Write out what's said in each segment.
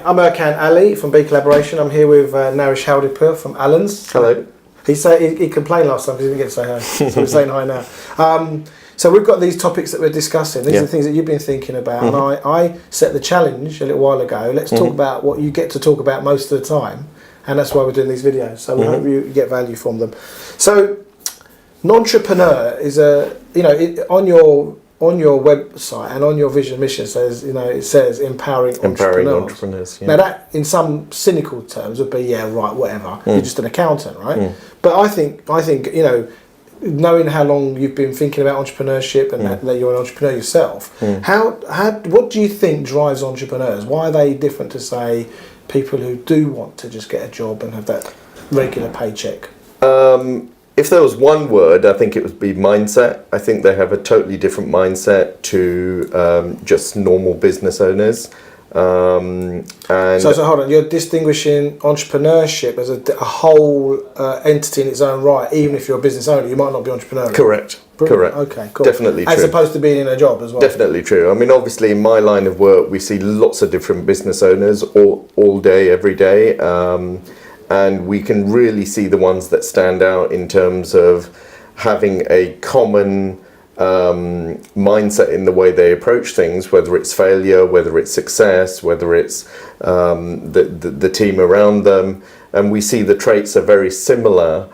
I'm Erkan Ali from B Collaboration. I'm here with Naresh Haldipur from Allans. Hello. He complained last time because he didn't get to say hi, so we're saying hi now. So we've got these topics that we're discussing. These are the things that you've been thinking about, and I set the challenge a little while ago. Let's talk about what you get to talk about most of the time, and that's why we're doing these videos. So we hope you get value from them. So, entrepreneur is on your website and on your vision mission says, it says empowering entrepreneurs. Yeah. Now that in some cynical terms would be, whatever. You're just an accountant, right? But I think knowing how long you've been thinking about entrepreneurship and that you're an entrepreneur yourself, what do you think drives entrepreneurs? Why are they different to, say, people who do want to just get a job and have that regular paycheck? If there was one word, I think it would be mindset. I think they have a totally different mindset to just normal business owners. And so hold on, you're distinguishing entrepreneurship as a whole entity in its own right. Even if you're a business owner, you might not be entrepreneurial. Correct. Brilliant. Correct. Okay, cool. Definitely true. As opposed to being in a job as well. Definitely true. I mean, obviously, in my line of work, we see lots of different business owners all day, every day. And we can really see the ones that stand out in terms of having a common mindset in the way they approach things, whether it's failure, whether it's success, whether it's the team around them. And we see the traits are very similar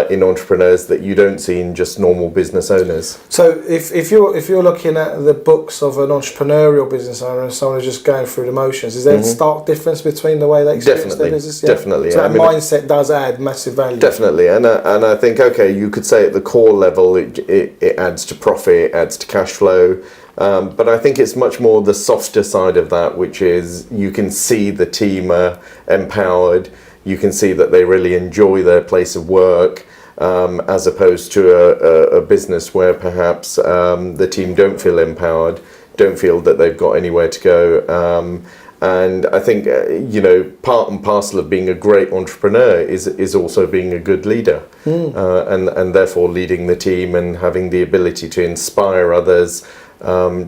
in entrepreneurs that you don't see in just normal business owners. So if you're looking at the books of an entrepreneurial business owner and someone who's just going through the motions, is there a stark difference between the way they experience their business? Yeah? Definitely. So that mindset does add massive value. Definitely, and I think you could say at the core level it adds to profit, it adds to cash flow. But I think it's much more the softer side of that, which is you can see the team are empowered. You can see that they really enjoy their place of work, as opposed to a business where perhaps the team don't feel empowered, don't feel that they've got anywhere to go. And I think, part and parcel of being a great entrepreneur is also being a good leader, and therefore leading the team and having the ability to inspire others to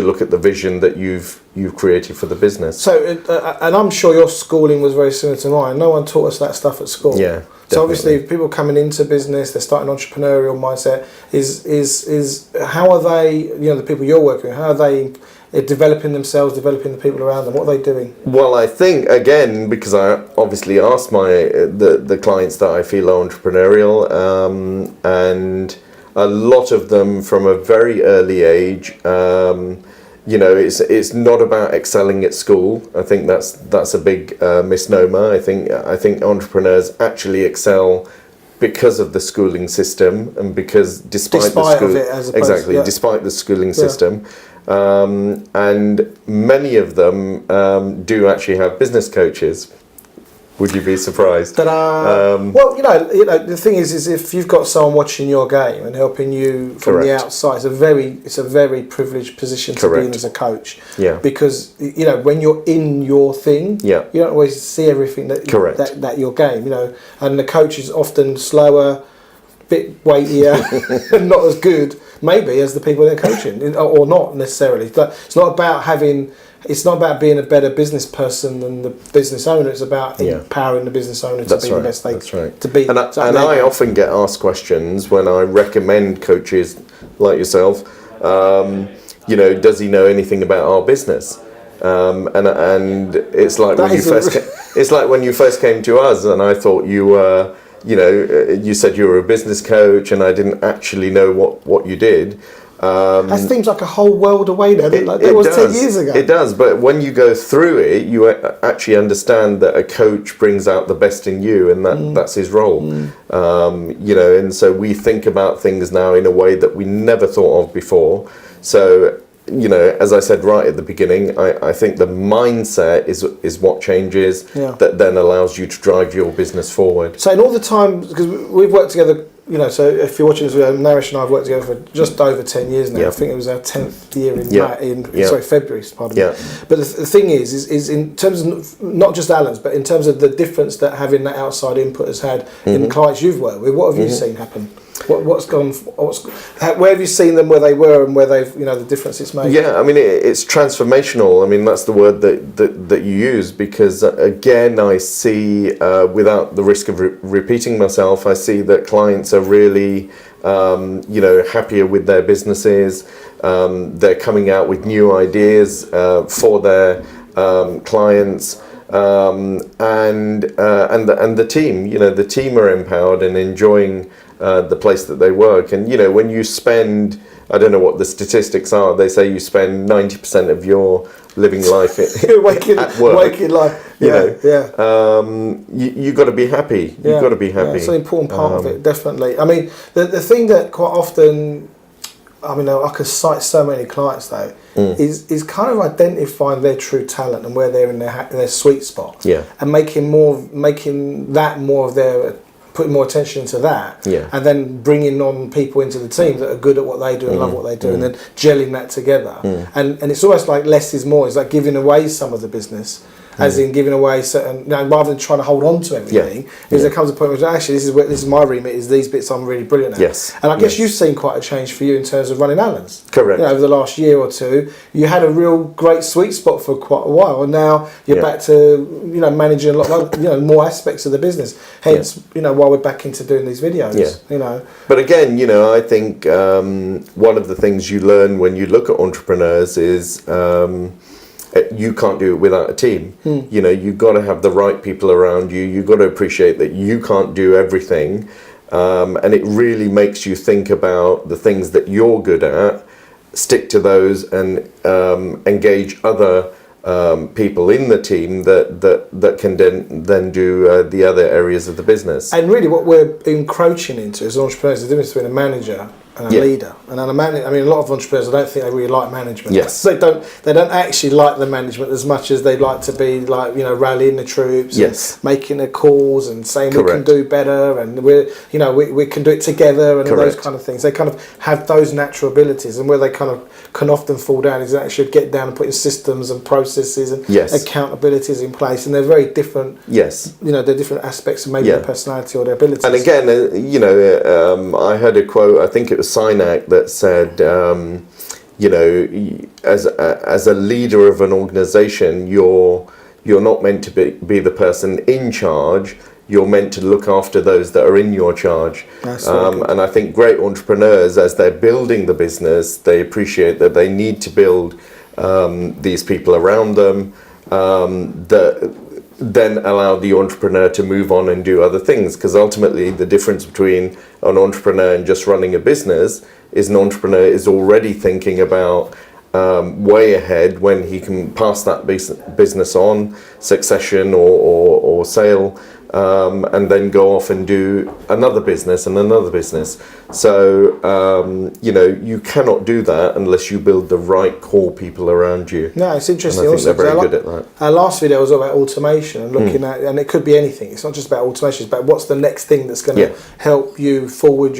look at the vision that you've created for the business. So, and I'm sure your schooling was very similar to mine. No one taught us that stuff at school. Yeah. Definitely. So obviously, if people coming into business, they're starting entrepreneurial mindset. Is how are they? The people you're working with, how are they developing themselves, developing the people around them? What are they doing? Well, I think again, because I obviously ask the clients that I feel are entrepreneurial, and a lot of them from a very early age. It's not about excelling at school. I think that's a big misnomer. I think entrepreneurs actually excel because of the schooling system and because despite the schooling system. And many of them do actually have business coaches. Would you be surprised? The thing is if you've got someone watching your game and helping you from the outside, it's a very privileged position to be in as a coach. Yeah. Because when you're in your thing, you don't always see everything that your game. And the coach is often slower, bit weightier, and not as good maybe as the people they're coaching, or not necessarily. It's not about being a better business person than the business owner. It's about empowering the business owner to be the best they to be. And I often get asked questions when I recommend coaches like yourself. Does he know anything about our business? And it's like when you first came to us, and I thought you were. You said you were a business coach, and I didn't actually know what you did. That seems like a whole world away now. It was 10 years ago. It does, but when you go through it, you actually understand that a coach brings out the best in you, and that's his role. And so we think about things now in a way that we never thought of before. So, as I said right at the beginning, I think the mindset is what changes that then allows you to drive your business forward. So in all the time, because we've worked together, so if you're watching this video, Naresh and I have worked together for just over 10 years now. I think it was our 10th year in February, pardon me. But the thing is in terms of not just Allans, but in terms of the difference that having that outside input has had in the clients you've worked with, what have you seen happen? Where have you seen them where they were and where they've, the difference it's made? Yeah, I mean, it's transformational. I mean, that's the word that you use, because again, I see, without the risk of repeating myself, I see that clients are really, happier with their businesses. They're coming out with new ideas for their clients. And the team, the team are empowered and enjoying the place that they work. And when you spend, I don't know what the statistics are, they say you spend 90% of your living life at work. Waking life. You got to be happy. You've got to be happy. Yeah, it's an important part of it, definitely. I mean, the thing that quite often, I mean, I could cite so many clients though, is kind of identifying their true talent and where they're in their sweet spot. Yeah. And making that more of their, putting more attention into that. Yeah. And then bringing on people into the team that are good at what they do and love what they do, and then gelling that together. And it's almost like less is more. It's like giving away some of the business. As in giving away certain, rather than trying to hold on to everything, there comes a point where actually this is my remit, is these bits I'm really brilliant at. Yes. And I guess you've seen quite a change for you in terms of running Allans. Correct. Over the last year or two, you had a real great sweet spot for quite a while, and now you're back to managing a lot of more aspects of the business. Hence, why we're back into doing these videos. Yeah. But again, I think one of the things you learn when you look at entrepreneurs is. You can't do it without a team. You've got to have the right people around you. You've got to appreciate that you can't do everything. And it really makes you think about the things that you're good at, stick to those, and engage other people in the team that can then do the other areas of the business. And really what we're encroaching into as entrepreneurs is the difference between a manager and a leader. And a lot of entrepreneurs, I don't think they really like management. Yes. They don't actually like the management as much as they'd like to be rallying the troops, and making the calls and saying we can do better, and we can do it together, and all those kind of things. They kind of have those natural abilities, and where they kind of can often fall down is actually get down and putting systems and processes and accountabilities in place, and they're very different. Yes. They're different aspects of maybe their personality or their abilities. And again, I heard a quote, I think it was Sinek, that said, as a leader of an organization, you're not meant to be the person in charge. You're meant to look after those that are in your charge. And I think great entrepreneurs, as they're building the business, they appreciate that they need to build these people around them that then allow the entrepreneur to move on and do other things. Because ultimately the difference between an entrepreneur and just running a business is an entrepreneur is already thinking about way ahead when he can pass that business on, succession or sale, and then go off and do another business and another business. So, you cannot do that unless you build the right core people around you. No, it's interesting. And I think they're very good at that. Our last video was about automation and looking at, and it could be anything. It's not just about automation, it's about what's the next thing that's going to help you forward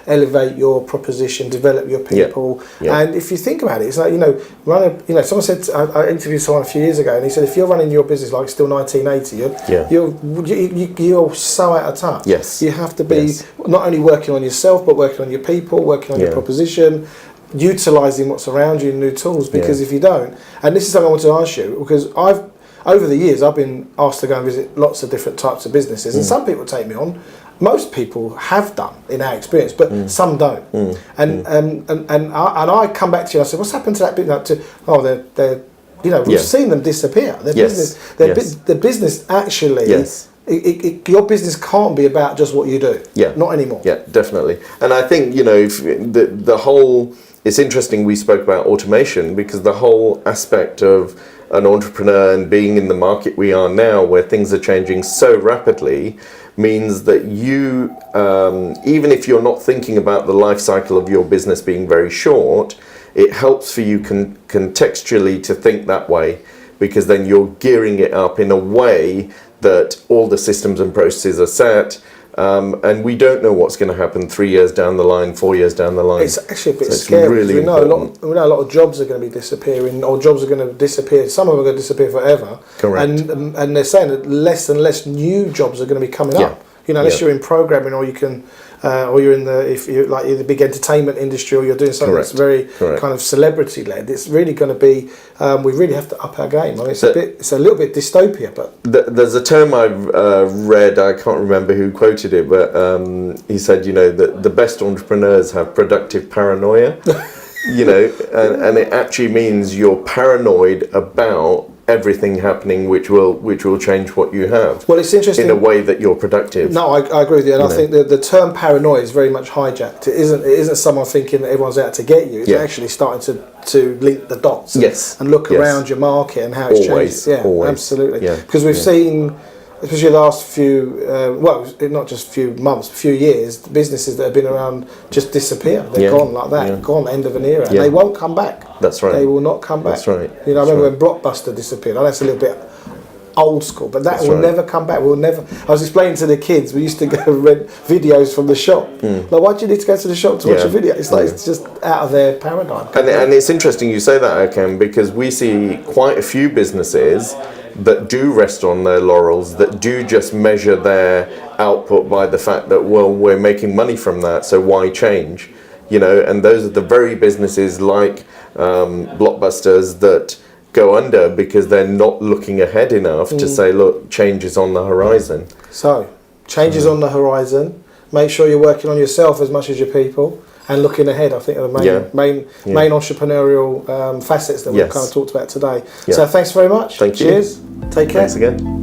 elevate your proposition, develop your people. And if you think about it, it's like, someone said, I interviewed someone a few years ago, and he said, if you're running your business like it's still 1980, you're so out of touch. Yes. You have to be not only working on yourself, but working on your people, working on your proposition, utilising what's around you, new tools, because if you don't, and this is something I want to ask you, because over the years I've been asked to go and visit lots of different types of businesses, and some people take me on. Most people have done in our experience, but some don't. And I come back to you and I said, what's happened to that business? We've seen them disappear. Their business actually. Your business can't be about just what you do. Not anymore. Yeah, definitely. And I think if the whole. It's interesting we spoke about automation, because the whole aspect of an entrepreneur and being in the market we are now, where things are changing so rapidly, means that you, even if you're not thinking about the life cycle of your business being very short, it helps for you contextually to think that way, because then you're gearing it up in a way that all the systems and processes are set, and we don't know what's going to happen 3 years down the line, 4 years down the line. It's actually a bit scary. Really we know a lot of jobs are going to be disappearing, or jobs are going to disappear. Some of them are going to disappear forever. Correct. And they're saying that less and less new jobs are going to be coming up. You know, unless Yeah. you're in programming, or you can, or you're in if you're like in the big entertainment industry, or you're doing something Correct. that's very Correct. kind of celebrity led. It's really going to be. We really have to up our game. I mean, it's a little bit dystopia, but There's a term I've read, I can't remember who quoted it, but he said, you know, that the best entrepreneurs have productive paranoia. You know, and it actually means you're paranoid about everything happening, which will change what you have. Well, it's interesting in a way that you're productive. No, I agree with you, and I think the term paranoia is very much hijacked. It isn't someone thinking that everyone's out to get you. It's actually starting to link the dots. And look around your market and how it's changed. Yeah, always. Absolutely. Yeah. Because we've seen, especially the last few, not just few months, few years, the businesses that have been around just disappear. They're gone like that, gone, end of an era. And they won't come back. That's right. They will not come back. That's right. You know, I remember when Blockbuster disappeared. I know it's a little bit old school, but that will never come back. We'll never. I was explaining to the kids, we used to go rent videos from the shop. Like, why do you need to go to the shop to watch a video? It's like it's just out of their paradigm. And it's interesting you say that, Erkan, because we see quite a few businesses that do rest on their laurels, that do just measure their output by the fact that, well, we're making money from that, so why change? You know, and those are the very businesses like Blockbusters that go under because they're not looking ahead enough to say, look, change is on the horizon. So, change is on the horizon. Make sure you're working on yourself as much as your people, and looking ahead, I think, are the main entrepreneurial facets that we've kind of talked about today. So thanks very much. Thank you. Cheers. Take care. Thanks again.